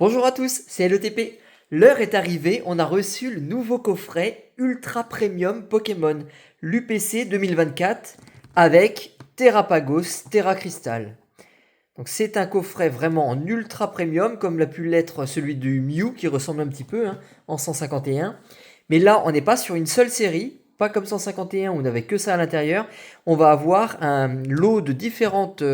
Bonjour à tous, c'est LETP. L'heure est arrivée, on a reçu le nouveau coffret Ultra Premium Pokémon, l'UPC 2024, avec Terrapagos, Terra Crystal. Donc c'est un coffret vraiment en ultra premium, comme l'a pu l'être celui du Mew, qui ressemble un petit peu, en 151. Mais là, on n'est pas sur une seule série, pas comme 151 où on n'avait que ça à l'intérieur. On va avoir un lot de différentes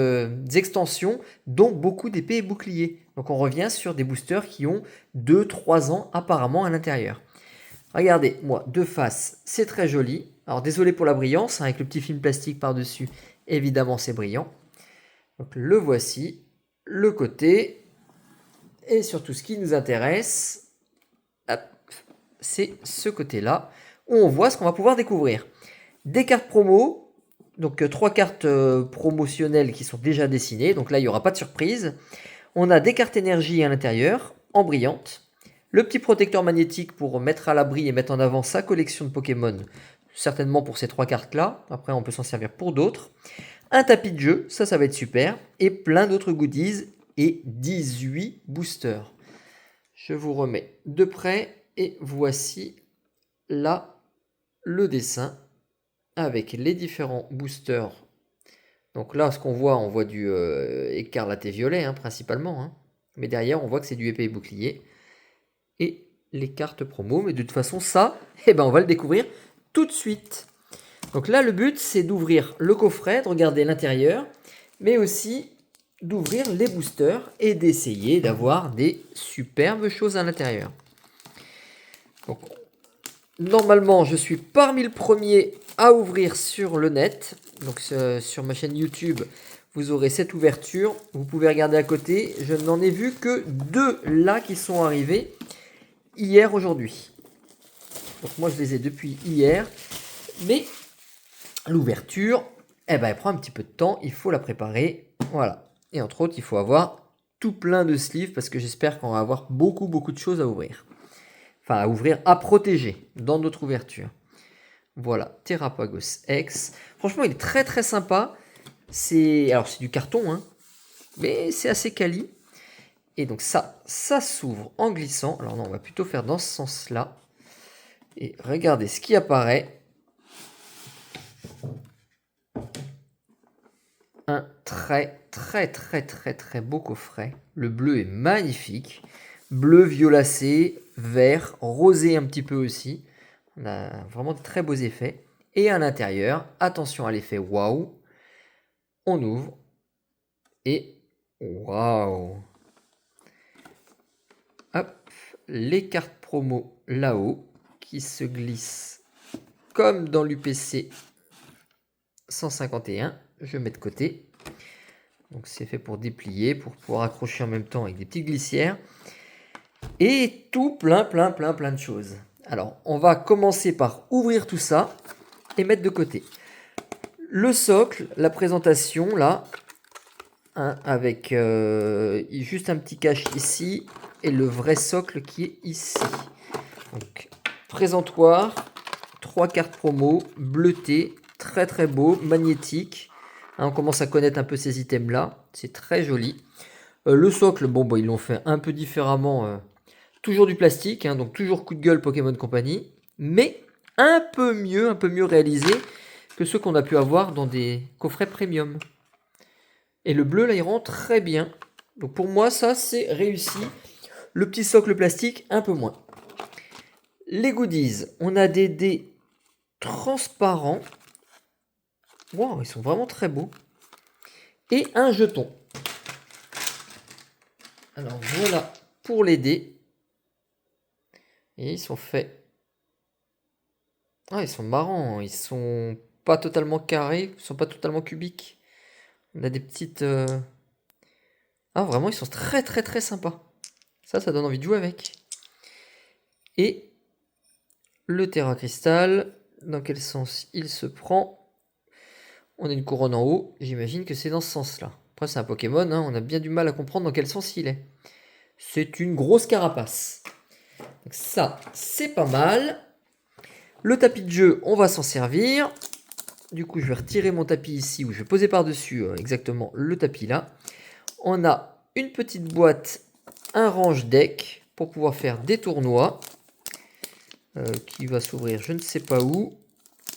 extensions, dont beaucoup d'épées et boucliers. Donc on revient sur des boosters qui ont 2-3 ans apparemment à l'intérieur. Regardez, moi, de face, c'est très joli. Alors désolé pour la brillance, avec le petit film plastique par-dessus, évidemment c'est brillant. Donc le voici, le côté, et surtout ce qui nous intéresse, c'est ce côté-là, où on voit ce qu'on va pouvoir découvrir. Des cartes promo, donc 3 cartes promotionnelles qui sont déjà dessinées, donc là il n'y aura pas de surprise. On a des cartes énergie à l'intérieur, en brillante. Le petit protecteur magnétique pour mettre à l'abri et mettre en avant sa collection de Pokémon, certainement pour ces 3 cartes-là. Après, on peut s'en servir pour d'autres. Un tapis de jeu, ça va être super. Et plein d'autres goodies et 18 boosters. Je vous remets de près et voici là le dessin avec les différents boosters. Donc là, ce qu'on voit, on voit du écarlate et violet principalement. Mais derrière, on voit que c'est du épée et bouclier. Et les cartes promo. Mais de toute façon, ça, on va le découvrir tout de suite. Donc là, le but, c'est d'ouvrir le coffret, de regarder l'intérieur, mais aussi d'ouvrir les boosters et d'essayer d'avoir des superbes choses à l'intérieur. Donc, normalement, je suis parmi le premier à ouvrir sur le net. Donc, sur ma chaîne YouTube, vous aurez cette ouverture. Vous pouvez regarder à côté. Je n'en ai vu que 2 là qui sont arrivés hier, aujourd'hui. Donc, moi, je les ai depuis hier. Mais l'ouverture, elle prend un petit peu de temps, il faut la préparer, voilà. Et entre autres, il faut avoir tout plein de sleeves parce que j'espère qu'on va avoir beaucoup de choses à ouvrir. Enfin, à ouvrir, à protéger dans notre ouverture. Voilà, Terrapagos X. Franchement, il est très sympa. Alors c'est du carton, mais c'est assez quali. Et donc ça s'ouvre en glissant. Alors non, on va plutôt faire dans ce sens-là. Et regardez ce qui apparaît. Un très beau coffret. Le bleu est magnifique. Bleu violacé, vert, rosé un petit peu aussi. On a vraiment de très beaux effets. Et à l'intérieur, attention à l'effet waouh. On ouvre. Et waouh. Hop, les cartes promo là-haut qui se glissent comme dans l'UPC 151. Je mets de côté. Donc c'est fait pour déplier, pour pouvoir accrocher en même temps avec des petites glissières. Et tout plein de choses. Alors on va commencer par ouvrir tout ça et mettre de côté. Le socle, la présentation là, avec juste un petit cache ici et le vrai socle qui est ici. Donc présentoir, 3 cartes promo, bleuté, très beau, magnétique. On commence à connaître un peu ces items là, c'est très joli. Le socle, ils l'ont fait un peu différemment. Toujours du plastique, donc toujours coup de gueule Pokémon Company, mais un peu mieux réalisé que ceux qu'on a pu avoir dans des coffrets premium. Et le bleu là, il rend très bien. Donc pour moi, ça c'est réussi. Le petit socle plastique, un peu moins. Les goodies, on a des dés transparents. Wow, ils sont vraiment très beaux. Et un jeton. Alors voilà pour les dés. Et ils sont faits. Ah, ils sont marrants. Ils sont pas totalement carrés. Ils sont pas totalement cubiques. On a des petites... Ah, vraiment, ils sont très sympas. Ça donne envie de jouer avec. Et le Terra Crystal, dans quel sens il se prend? On a une couronne en haut. J'imagine que c'est dans ce sens-là. Après, c'est un Pokémon. On a bien du mal à comprendre dans quel sens il est. C'est une grosse carapace. Donc ça, c'est pas mal. Le tapis de jeu, on va s'en servir. Du coup, je vais retirer mon tapis ici, où je vais poser par-dessus exactement le tapis là. On a une petite boîte un range deck pour pouvoir faire des tournois. Qui va s'ouvrir je ne sais pas où.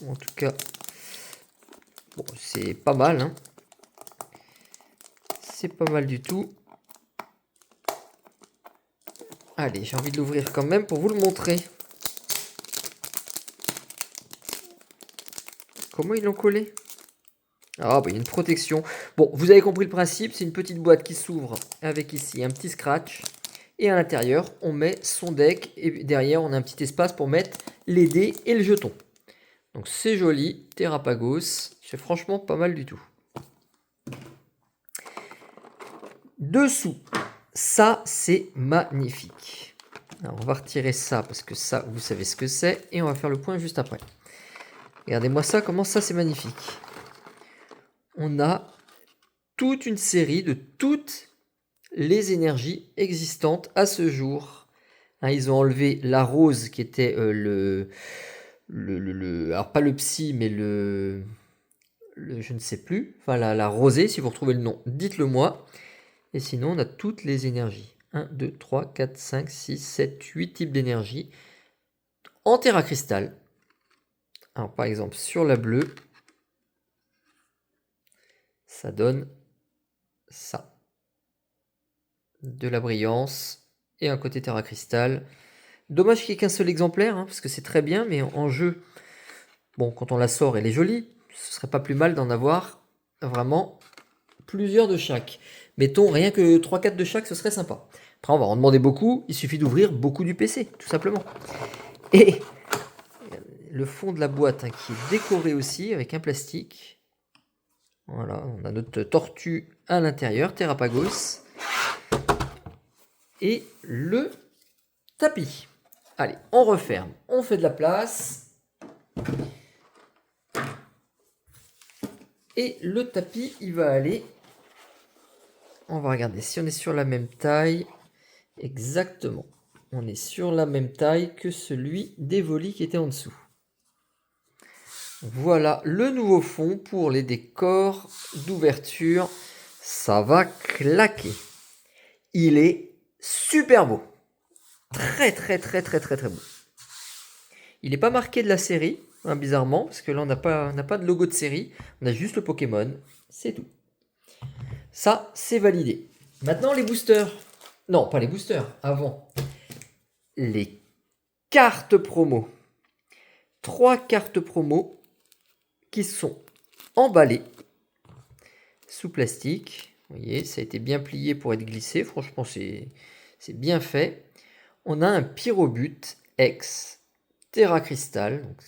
En tout cas, bon, c'est pas mal. Hein. C'est pas mal du tout. Allez, j'ai envie de l'ouvrir quand même pour vous le montrer. Comment ils l'ont collé? Ah, bah, il y a une protection. Bon, vous avez compris le principe. C'est une petite boîte qui s'ouvre avec ici un petit scratch. Et à l'intérieur, on met son deck. Et derrière, on a un petit espace pour mettre les dés et le jeton. Donc c'est joli. Terrapagos. C'est franchement pas mal du tout. Dessous, ça c'est magnifique. Alors, on va retirer ça parce que ça, vous savez ce que c'est. Et on va faire le point juste après. Regardez-moi ça, comment ça c'est magnifique. On a toute une série de toutes les énergies existantes à ce jour. Hein, ils ont enlevé la rose qui était alors pas le psy, mais je ne sais plus. Enfin la rosée, si vous retrouvez le nom, dites-le moi. Et sinon, on a toutes les énergies. 1, 2, 3, 4, 5, 6, 7, 8 types d'énergie en terre à cristal. Alors, par exemple, sur la bleue, ça donne ça. De la brillance et un côté terre à cristal. Dommage qu'il n'y ait qu'un seul exemplaire, hein, parce que c'est très bien, mais en jeu, bon, quand on la sort, elle est jolie. Ce serait pas plus mal d'en avoir vraiment plusieurs de chaque. Mettons rien que 3-4 de chaque, ce serait sympa. Après, on va en demander beaucoup. Il suffit d'ouvrir beaucoup du PC, tout simplement. Et le fond de la boîte hein, qui est décoré aussi avec un plastique. Voilà, on a notre tortue à l'intérieur, Terrapagos. Et le tapis. Allez, on referme. On fait de la place. Et le tapis, il va aller... On va regarder si on est sur la même taille. Exactement. On est sur la même taille que celui d'Evoli qui était en dessous. Voilà le nouveau fond pour les décors d'ouverture. Ça va claquer. Il est super beau. Très très très très très très beau. Il n'est pas marqué de la série, hein, bizarrement, parce que là on n'a pas de logo de série. On a juste le Pokémon. C'est tout. Ça, c'est validé. Maintenant les boosters. Non, pas les boosters. Avant. Les cartes promo. 3 cartes promo qui sont emballées sous plastique. Vous voyez, ça a été bien plié pour être glissé. Franchement, c'est bien fait. On a un Pyrobut X Terra Crystal. Donc,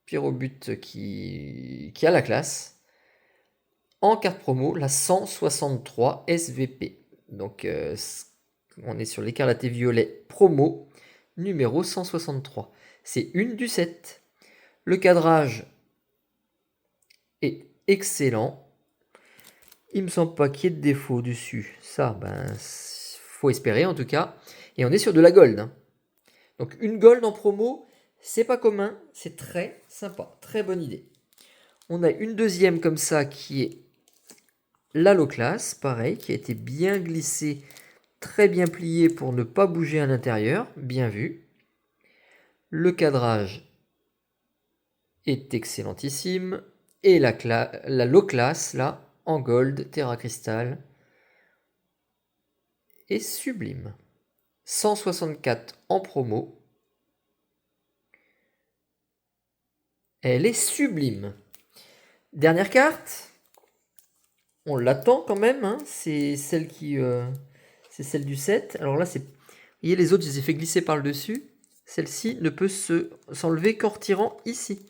Pyrobut qui a la classe. En carte promo, la 163 SVP. Donc, on est sur l'écarlate violet promo numéro 163. C'est une du 7. Le cadrage est excellent. Il me semble pas qu'il y ait de défaut dessus. Ça, ben, faut espérer en tout cas. Et on est sur de la gold. Hein. Donc une gold en promo, c'est pas commun. C'est très sympa. Très bonne idée. On a une deuxième comme ça qui est l'Haloclass. Pareil, qui a été bien glissée, très bien pliée pour ne pas bouger à l'intérieur. Bien vu. Le cadrage est excellentissime. Et la low class, là, en gold, terra cristal, est sublime. 164 en promo. Elle est sublime. Dernière carte. On l'attend quand même. Hein. C'est celle c'est celle du 7. Alors là, c'est... Vous voyez, les autres, je les ai fait glisser par le dessus. Celle-ci ne peut s'enlever qu'en retirant ici.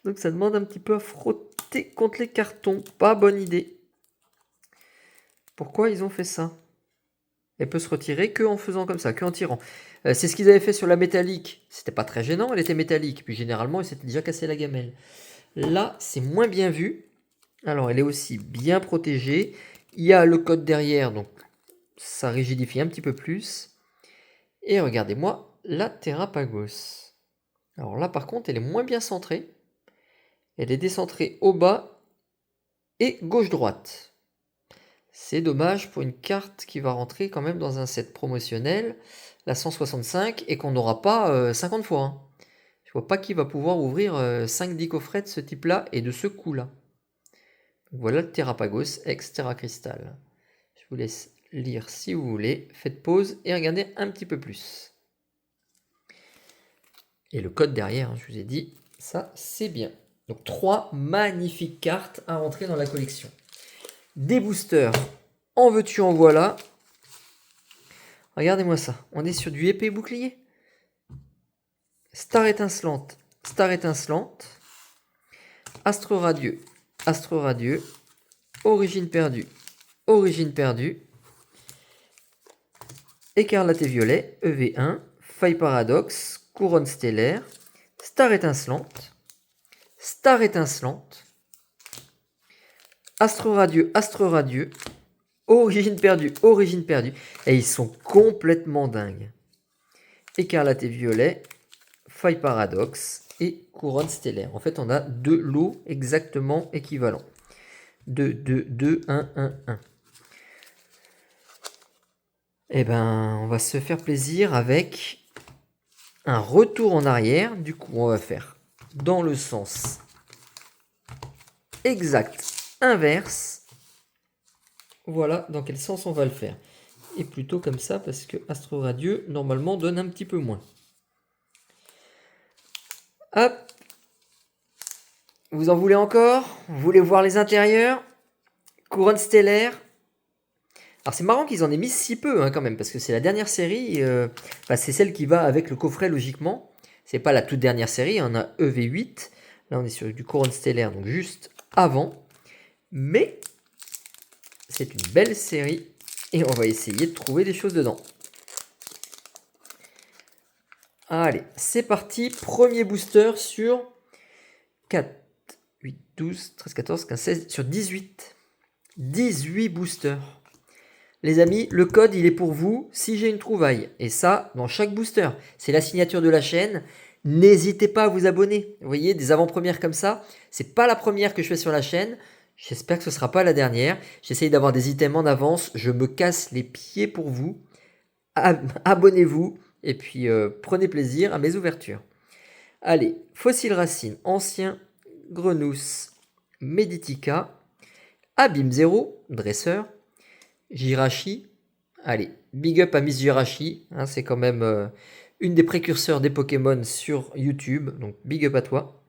Donc ça demande un petit peu à frotter contre les cartons. Pas bonne idée. Pourquoi ils ont fait ça? Elle peut se retirer que en faisant comme ça, que en tirant. C'est ce qu'ils avaient fait sur la métallique. C'était pas très gênant, elle était métallique. Puis généralement, ils s'étaient déjà cassé la gamelle. Là, c'est moins bien vu. Alors, elle est aussi bien protégée. Il y a le code derrière, donc ça rigidifie un petit peu plus. Et regardez-moi la Terrapagos. Alors là, par contre, elle est moins bien centrée. Elle est décentrée au bas et gauche-droite. C'est dommage pour une carte qui va rentrer quand même dans un set promotionnel, la 165, et qu'on n'aura pas 50 fois. Hein. Je vois pas qui va pouvoir ouvrir 5-10 coffrets de ce type-là et de ce coup-là. Voilà le Terrapagos ex Terra Crystal. Je vous laisse lire si vous voulez. Faites pause et regardez un petit peu plus. Et le code derrière, je vous ai dit, ça c'est bien. Donc 3 magnifiques cartes à rentrer dans la collection. Des boosters, en veux-tu en voilà. Regardez-moi ça, on est sur du épée bouclier. Star étincelante, Astre radieux, origine perdue, écarlate et violet, EV1, faille paradoxe, couronne stellaire, star étincelante, astre radieux, origine perdue. Et ils sont complètement dingues. Écarlate et violet, faille paradoxe et couronne stellaire. En fait, on a 2 lots exactement équivalents. 2, 2, 2, 1, 1, 1. Eh ben, on va se faire plaisir avec un retour en arrière. Du coup, on va faire dans le sens exact inverse. Voilà dans quel sens on va le faire. Et plutôt comme ça, parce que Astre Radieux, normalement, donne un petit peu moins. Hop. Vous en voulez encore? Vous voulez voir les intérieurs? Couronne stellaire. Alors c'est marrant qu'ils en aient mis si peu hein, quand même, parce que c'est la dernière série, c'est celle qui va avec le coffret logiquement. C'est pas la toute dernière série, on a EV8. Là on est sur du couronne stellaire, donc juste avant. Mais c'est une belle série et on va essayer de trouver des choses dedans. Allez, c'est parti. Premier booster sur 4, 8, 12, 13, 14, 15, 16, sur 18. 18 boosters. Les amis, le code, il est pour vous si j'ai une trouvaille. Et ça, dans chaque booster. C'est la signature de la chaîne. N'hésitez pas à vous abonner. Vous voyez, des avant-premières comme ça. C'est pas la première que je fais sur la chaîne. J'espère que ce sera pas la dernière. J'essaye d'avoir des items en avance. Je me casse les pieds pour vous. Abonnez-vous. Et puis, prenez plaisir à mes ouvertures. Allez, Fossile Racine, Ancien, Grenousse, Meditica, Abîme 0, Dresseur, Jirachi. Allez, big up à Miss Jirachi. Hein, c'est quand même une des précurseurs des Pokémon sur YouTube. Donc, big up à toi.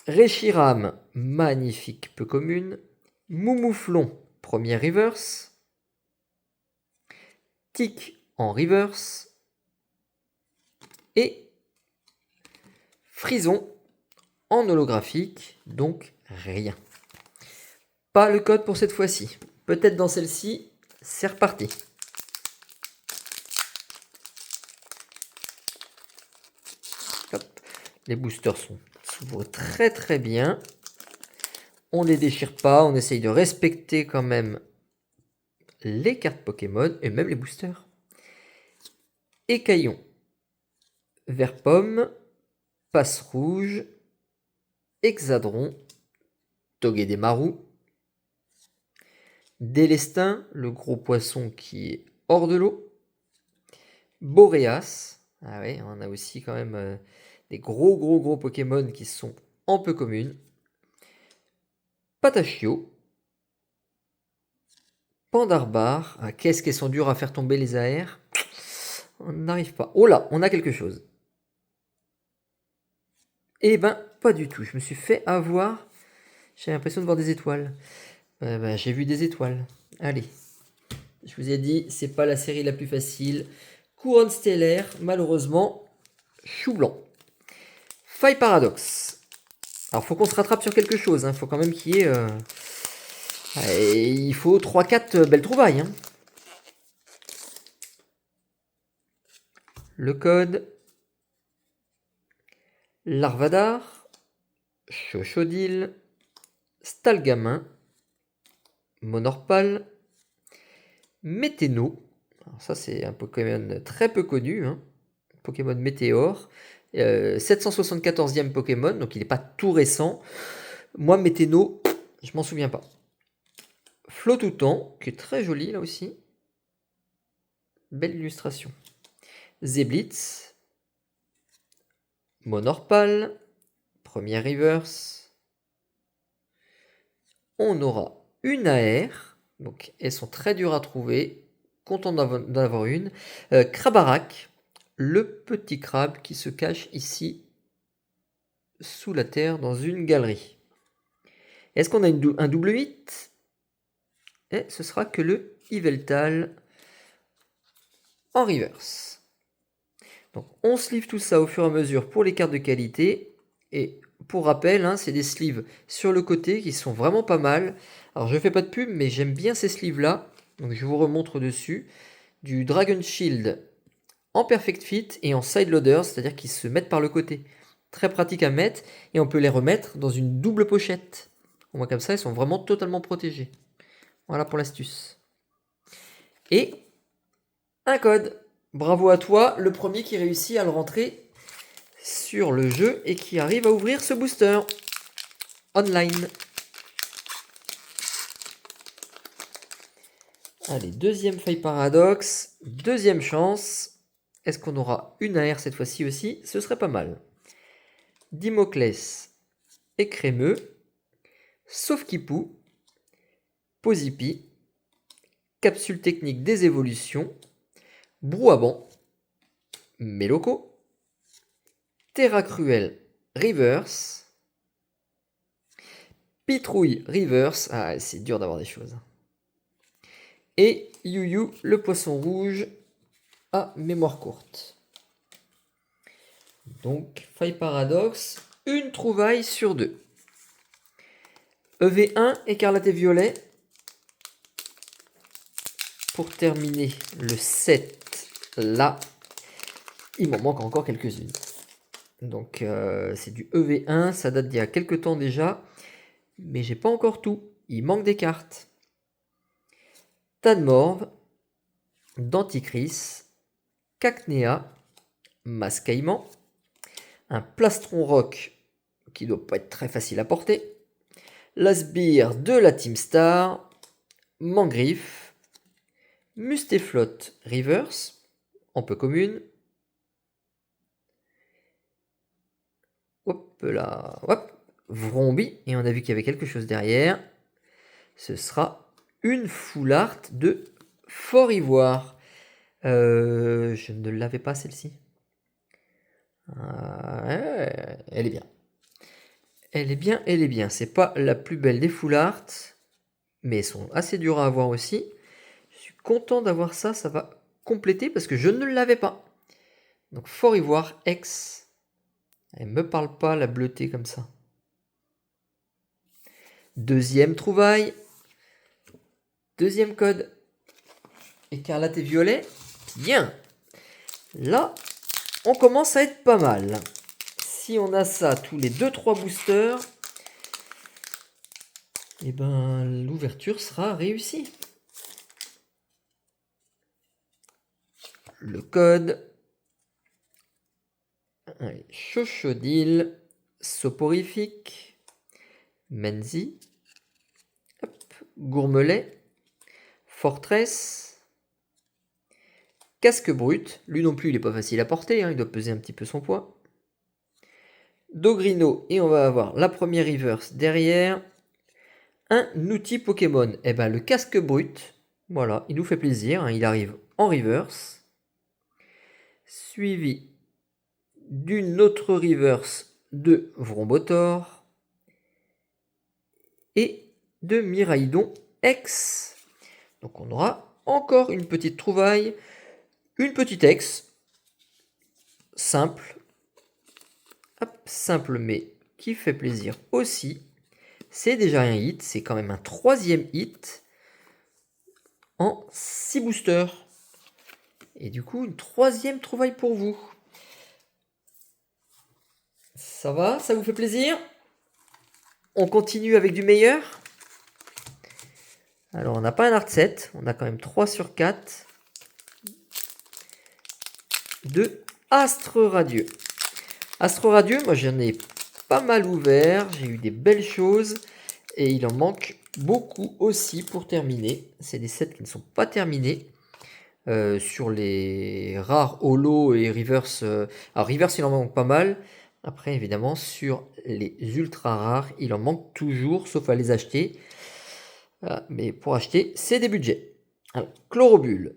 Reshiram, magnifique, peu commune. Moumouflon, premier reverse. Tic en reverse. Et Frison en holographique, donc rien. Pas le code pour cette fois-ci. Peut-être dans celle-ci, c'est reparti. Hop. Les boosters s'ouvrent très très bien. On ne les déchire pas, on essaye de respecter quand même les cartes Pokémon et même les boosters. Écaillon, vert pomme, passe rouge, Hexadron, Togedemaru, Délestin, le gros poisson qui est hors de l'eau, Boreas, ah ouais, on a aussi quand même des gros Pokémon qui sont en peu communes, Patachio, Pandarbar, ah, qu'est-ce qu'elles sont dures à faire tomber les AR, on n'arrive pas. Oh là, on a quelque chose. Eh ben, pas du tout. Je me suis fait avoir. J'ai l'impression de voir des étoiles. J'ai vu des étoiles. Allez. Je vous ai dit, c'est pas la série la plus facile. Couronne stellaire, malheureusement, chou blanc. Faille paradoxe. Alors, faut qu'on se rattrape sur quelque chose. Il faut quand même qu'il y ait... il faut 3-4 belles trouvailles. Hein. Le code... Larvadar, Chochodile, Stalgamin, Monorpal, Météno. Alors ça, c'est un Pokémon très peu connu. Hein. Pokémon Météor. 774e Pokémon, donc il n'est pas tout récent. Moi, Météno, je m'en souviens pas. Flot tout temps, qui est très joli là aussi. Belle illustration. Zeblitz. Monorpal. Première reverse. On aura une AR. Donc elles sont très dures à trouver. Content d'en avoir une. Krabarak. Le petit crabe qui se cache ici sous la terre dans une galerie. Est-ce qu'on a un double 8? Et ce sera que le Yveltal en reverse. Donc on sleeve tout ça au fur et à mesure pour les cartes de qualité. Et pour rappel, hein, c'est des sleeves sur le côté qui sont vraiment pas mal. Alors je fais pas de pub, mais j'aime bien ces sleeves là. Donc je vous remontre dessus. Du Dragon Shield en Perfect Fit et en Side Loader, c'est-à-dire qu'ils se mettent par le côté. Très pratique à mettre et on peut les remettre dans une double pochette. Au moins comme ça, ils sont vraiment totalement protégés. Voilà pour l'astuce. Et un code. Bravo à toi, le premier qui réussit à le rentrer sur le jeu et qui arrive à ouvrir ce booster online. Allez, deuxième faille paradoxe, deuxième chance. Est-ce qu'on aura une AR cette fois-ci aussi? Ce serait pas mal. Dimoclès et Crémeux, Sauf-Kipou, Posipi, Capsule technique des évolutions, Brouhaban, Meloko, Terra Cruel Reverse, Pitrouille Reverse, ah c'est dur d'avoir des choses, et You le poisson rouge à mémoire courte. Donc, faille paradoxe, une trouvaille sur deux. EV1, écarlate et violet. Pour terminer le set là, il m'en manque encore quelques-unes. Donc, c'est du EV1, ça date d'il y a quelques temps déjà. Mais j'ai pas encore tout. Il manque des cartes. Tadmorve, Denticris, Cacnea, Mascaïman, un plastron rock qui doit pas être très facile à porter, l'Asbire de la Team Star, Mangriffe, Mustéflotte Reverse, en peu commune, hop là, hop, Vrombi, et on a vu qu'il y avait quelque chose derrière, ce sera une full art de Fort Ivoire. Je ne l'avais pas celle-ci. Elle est bien. Elle est bien, elle est bien. C'est pas la plus belle des full art, mais elles sont assez dures à avoir aussi. Je suis content d'avoir ça, ça va compléter parce que je ne l'avais pas. Donc Fort Ivoire X. Elle me parle pas la bleutée comme ça. Deuxième trouvaille. Deuxième code. Écarlate et violet. Bien. Là, on commence à être pas mal. Si on a ça tous les 2-3 boosters, et ben l'ouverture sera réussie. Le code. Chochodile, Soporifique, Menzi, Gourmelet, Fortress, Casque Brut. Lui non plus, il n'est pas facile à porter, hein, il doit peser un petit peu son poids. Dogrino, et on va avoir la première reverse derrière. Un outil Pokémon. Et ben le Casque Brut, voilà, il nous fait plaisir, hein, il arrive en reverse. Suivi d'une autre reverse de Vrombotor et de Miraidon X. Donc on aura encore une petite trouvaille, une petite X, simple, hop, simple mais qui fait plaisir aussi. C'est déjà un hit, c'est quand même un troisième hit en 6 boosters. Et du coup, une troisième trouvaille pour vous. Ça va? Ça vous fait plaisir? On continue avec du meilleur. Alors, on n'a pas un art set. On a quand même 3 sur 4 de Astre Radieux. Astre Radieux, moi j'en ai pas mal ouvert. J'ai eu des belles choses. Et il en manque beaucoup aussi pour terminer. C'est des sets qui ne sont pas terminés. Sur les rares holo et reverse. Alors reverse il en manque pas mal. Après évidemment sur les ultra rares il en manque toujours sauf à les acheter. Mais pour acheter c'est des budgets. Alors, Chlorobule,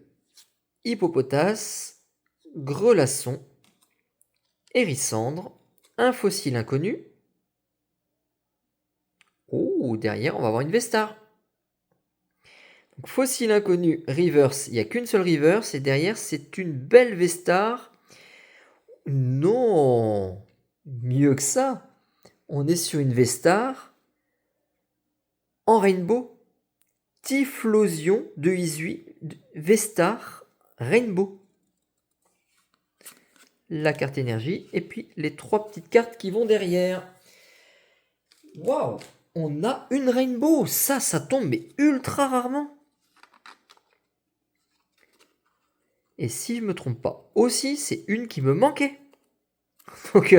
Hippopotas, Grelasson, Hérissandre, un fossile inconnu. Oh, derrière on va avoir une Vestar. Donc, fossile inconnu, reverse, il n'y a qu'une seule reverse, et derrière c'est une belle Vestar. Non, mieux que ça, on est sur une Vestar en Rainbow. Typhlosion de Isui, Vestar Rainbow. La carte énergie, et puis les 3 petites cartes qui vont derrière. Waouh, on a une Rainbow, ça tombe mais ultra rarement. Et si je me trompe pas, aussi c'est une qui me manquait. Donc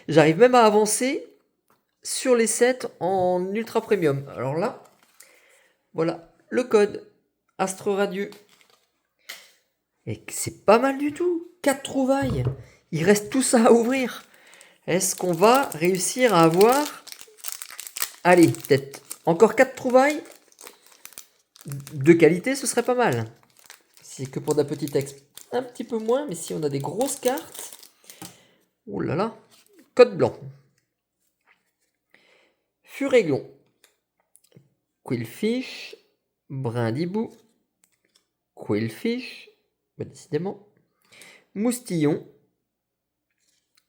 j'arrive même à avancer sur les sets en ultra premium. Alors là, voilà le code Astre Radieux. Et c'est pas mal du tout. 4 trouvailles. Il reste tout ça à ouvrir. Est-ce qu'on va réussir à avoir... Allez, peut-être encore 4 trouvailles. De qualité, ce serait pas mal. C'est que pour la petite exp, un petit peu moins. Mais si on a des grosses cartes... Oh là là. Code blanc. Furéglon. Quillfish. Brindibou. Quillfish. Bah, décidément. Moustillon.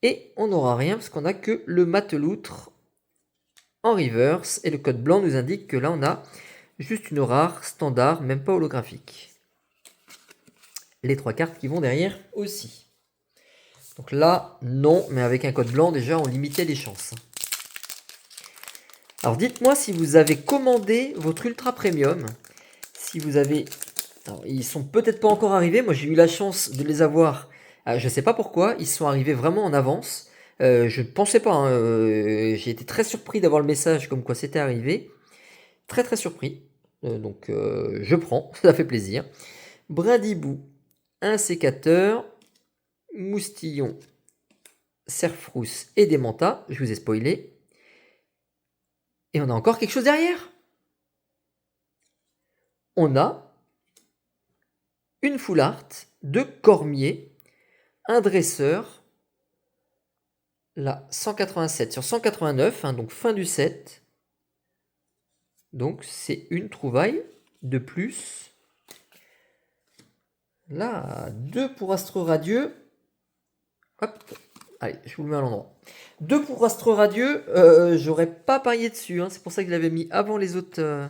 Et on n'aura rien parce qu'on n'a que le mateloutre en reverse. Et le code blanc nous indique que là on a juste une rare standard, même pas holographique. Les 3 cartes qui vont derrière aussi. Donc là, non, mais avec un code blanc déjà on limitait les chances. Alors dites-moi si vous avez commandé votre ultra premium. Si vous avez... Alors, ils sont peut-être pas encore arrivés. Moi j'ai eu la chance de les avoir. Je ne sais pas pourquoi. Ils sont arrivés vraiment en avance. Je ne pensais pas. Hein, j'ai été très surpris d'avoir le message comme quoi c'était arrivé. Très très surpris. Donc je prends. Ça fait plaisir. Brindibou. Un sécateur. Moustillon. Cerfrousse et des mantas. Je vous ai spoilé. Et on a encore quelque chose derrière. On a une full art de Cormier, un dresseur, là 187 sur 189, hein, donc fin du set. Donc c'est une trouvaille de plus. Là, 2 pour Astre Radieux. Hop, allez, je vous le mets à l'endroit. 2 pour Astre Radieux, j'aurais pas parié dessus, hein, c'est pour ça que je l'avais mis avant les autres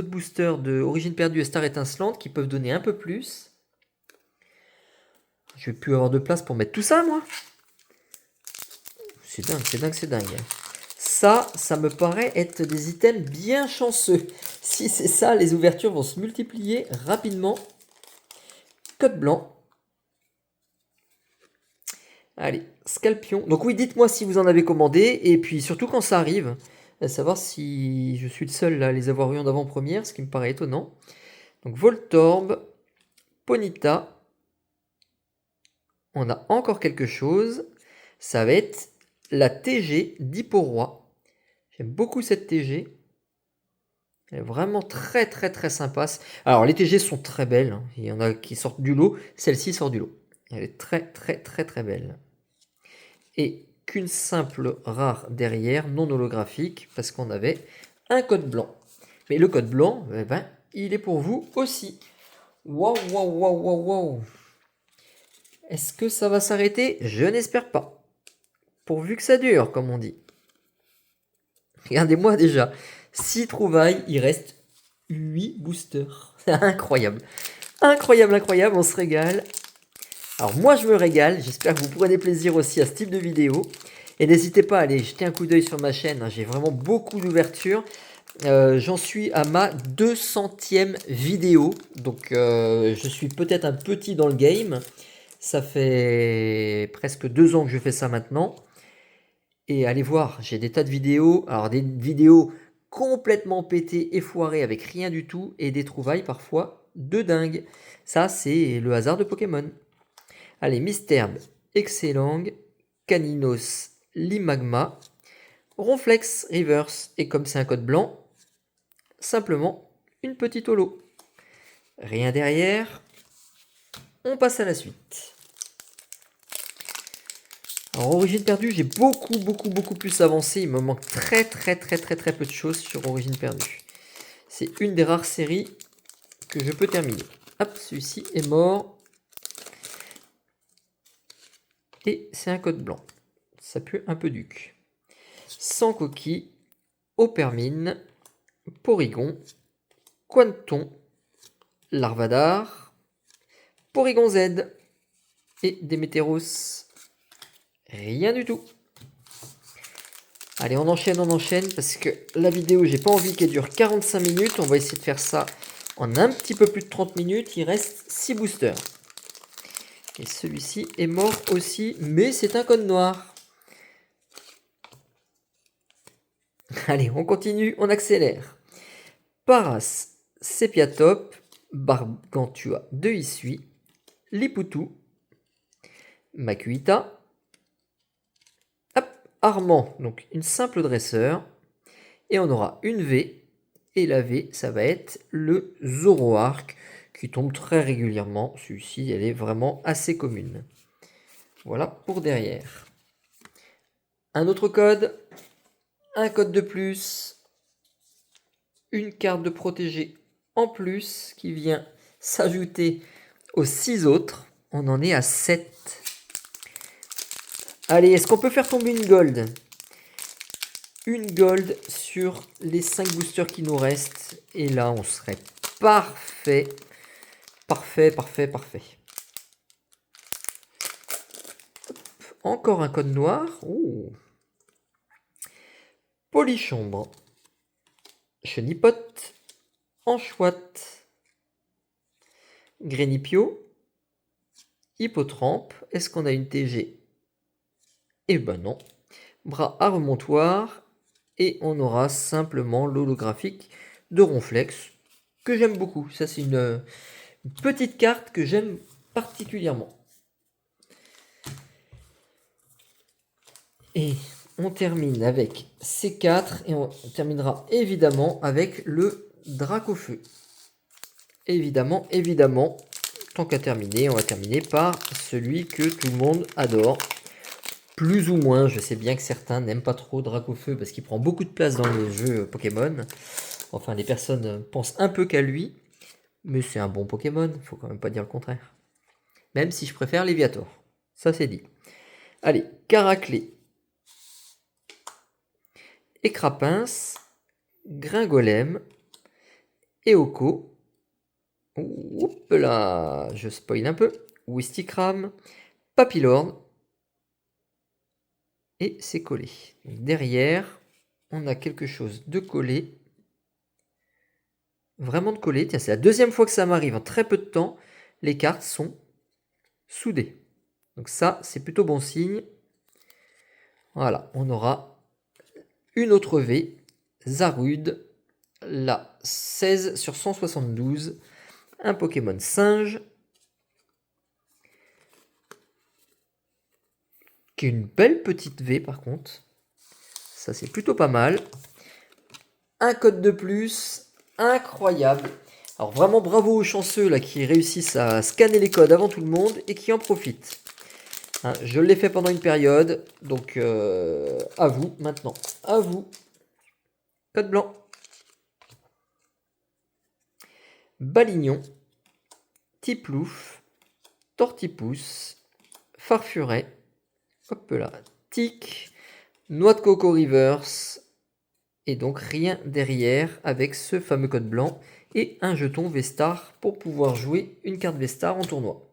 boosters de Origine Perdue et Star Étincelante qui peuvent donner un peu plus. Je vais plus avoir de place pour mettre tout ça, moi. C'est dingue, c'est dingue, c'est dingue. Ça me paraît être des items bien chanceux. Si c'est ça, les ouvertures vont se multiplier rapidement. Code blanc. Allez, Scalpion. Donc oui, dites-moi si vous en avez commandé. Et puis surtout quand ça arrive. À savoir si je suis le seul à les avoir eu en avant-première, ce qui me paraît étonnant. Donc Voltorb, Ponyta. On a encore quelque chose. Ça va être la TG d'Hipporoi. J'aime beaucoup cette TG. Elle est vraiment très très très sympa. Alors les TG sont très belles. Hein. Il y en a qui sortent du lot. Celle-ci sort du lot. Elle est très très très très belle. Et qu'une simple rare derrière, non holographique, parce qu'on avait un code blanc. Mais le code blanc, eh ben, il est pour vous aussi. Waouh, waouh, waouh, waouh, waouh. Est-ce que ça va s'arrêter? Je n'espère pas. Pourvu que ça dure, comme on dit. Regardez-moi déjà. 6 trouvailles, il reste 8 boosters. C'est incroyable. Incroyable, incroyable, on se régale. Alors moi je me régale, j'espère que vous prenez plaisir aussi à ce type de vidéo. Et n'hésitez pas à aller jeter un coup d'œil sur ma chaîne, j'ai vraiment beaucoup d'ouvertures. J'en suis à ma 200e vidéo, donc je suis peut-être un petit dans le game. Ça fait presque 2 ans que je fais ça maintenant. Et allez voir, j'ai des tas de vidéos. Alors des vidéos complètement pété et foiré avec rien du tout et des trouvailles parfois de dingue. Ça, c'est le hasard de Pokémon. Allez, Misterbe, Excellent, Caninos, Limagma, Ronflex, Reverse. Et comme c'est un code blanc, simplement une petite holo. Rien derrière. On passe à la suite. Alors, Origine perdue, j'ai beaucoup plus avancé. Il me manque très peu de choses sur Origine perdue. C'est une des rares séries que je peux terminer. Hop, celui-ci est mort. Et c'est un code blanc. Ça pue un peu duc. Sans coquille, Opermine, Porygon, Quanton, Larvadar, Porygon Z et Démétéros. Rien du tout. Allez, on enchaîne parce que la vidéo, j'ai pas envie qu'elle dure 45 minutes. On va essayer de faire ça en un petit peu plus de 30 minutes. Il reste 6 boosters. Et celui-ci est mort aussi, mais c'est un code noir. Allez, on continue, on accélère. Paras, Sepiatop, Bargantua de Issui, Liputu, Makuita, Armand, donc une simple dresseur, et on aura une V, et la V, ça va être le Zoroark, qui tombe très régulièrement. Celui-ci, elle est vraiment assez commune. Voilà pour derrière. Un autre code, un code de plus, une carte de protégé en plus, qui vient s'ajouter aux 6 autres. On en est à 7. Allez, est-ce qu'on peut faire tomber une gold? Une gold sur les 5 boosters qui nous restent. Et là, on serait parfait. Parfait. Encore un code noir. Ouh. Polychambre. Chenipote. Anchoite. Grénipio. Hippotrampe. Est-ce qu'on a une TG? Eh ben non. Bras à remontoir. Et on aura simplement l'holographique de Ronflex, que j'aime beaucoup. Ça, c'est une petite carte que j'aime particulièrement. Et on termine avec ces 4 et on terminera évidemment avec le Dracofeu. Évidemment, tant qu'à terminer, on va terminer par celui que tout le monde adore. Plus ou moins, je sais bien que certains n'aiment pas trop Dracofeu parce qu'il prend beaucoup de place dans le jeu Pokémon. Enfin, les personnes pensent un peu qu'à lui, mais c'est un bon Pokémon, faut quand même pas dire le contraire. Même si je préfère Léviator, ça c'est dit. Allez, Caraclé, Écrapince, Gringolem, Eoko, oups là, je spoil un peu, Wistikram, Papillorn, et c'est collé. Donc derrière, on a quelque chose de collé. Vraiment de collé. Tiens, c'est la deuxième fois que ça m'arrive en très peu de temps. Les cartes sont soudées. Donc ça, c'est plutôt bon signe. Voilà, on aura une autre V, Zarude, la 16 sur 172, un Pokémon singe, qui est une belle petite V par contre. Ça, c'est plutôt pas mal. Un code de plus, incroyable. Alors vraiment bravo aux chanceux là qui réussissent à scanner les codes avant tout le monde et qui en profitent. Hein, je l'ai fait pendant une période, donc à vous maintenant. À vous. Code blanc. Balignon, Tiplouf, Tortipousse, Farfuret, hop là, Tic, Noix de Coco Reverse, et donc rien derrière avec ce fameux code blanc et un jeton Vestar pour pouvoir jouer une carte Vestar en tournoi.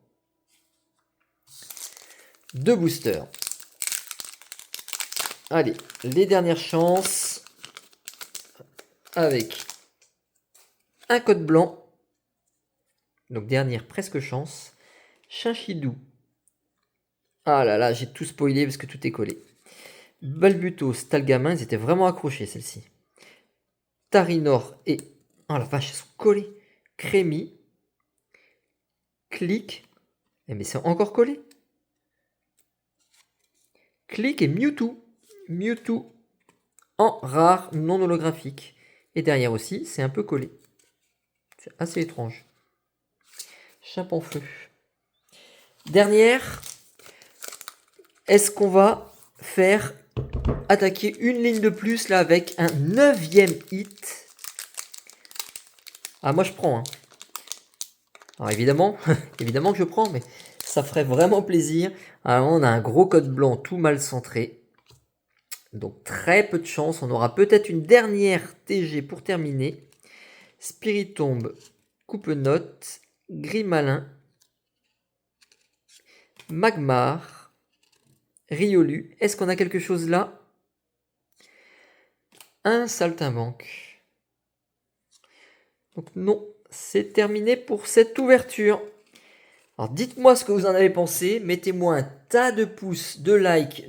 2 boosters. Allez, les dernières chances avec un code blanc. Donc dernière presque chance. Chinchidou. Ah là là, j'ai tout spoilé parce que tout est collé. Balbuto, Stalgamin, ils étaient vraiment accrochés celle-ci. Tarinor et... Oh la vache, elles sont collées. Crémy. Click. Eh mais c'est encore collé. Click et Mewtwo. Mewtwo en rare non holographique. Et derrière aussi, c'est un peu collé. C'est assez étrange. Chimpanfeu. Dernière. Est-ce qu'on va faire attaquer une ligne de plus là avec un 9e hit? Ah moi je prends. Hein. Alors évidemment, évidemment que je prends, mais ça ferait vraiment plaisir. Alors on a un gros code blanc tout mal centré. Donc très peu de chance. On aura peut-être une dernière TG pour terminer. Spiritomb, Coupe-Note, Grimalin, Magmar, Riolu. Est-ce qu'on a quelque chose là? Un saltimbanque. Donc non, c'est terminé pour cette ouverture. Alors dites-moi ce que vous en avez pensé. Mettez-moi un tas de pouces, de likes,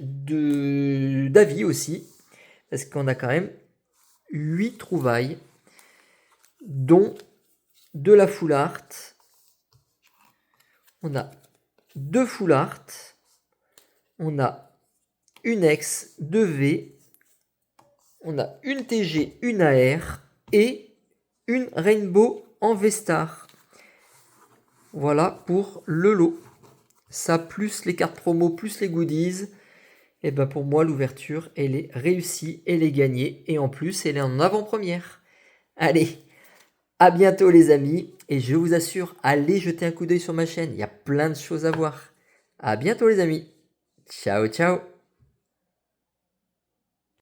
d'avis aussi. Parce qu'on a quand même 8 trouvailles. Dont de la full art. On a 2 full art. On a une X, 2 V. On a une TG, une AR. Et une Rainbow en V-Star. Voilà pour le lot. Ça plus les cartes promo, plus les goodies. Et ben pour moi, l'ouverture, elle est réussie, elle est gagnée. Et en plus, elle est en avant-première. Allez, à bientôt les amis. Et je vous assure, allez jeter un coup d'œil sur ma chaîne. Il y a plein de choses à voir. À bientôt les amis. Ciao, ciao.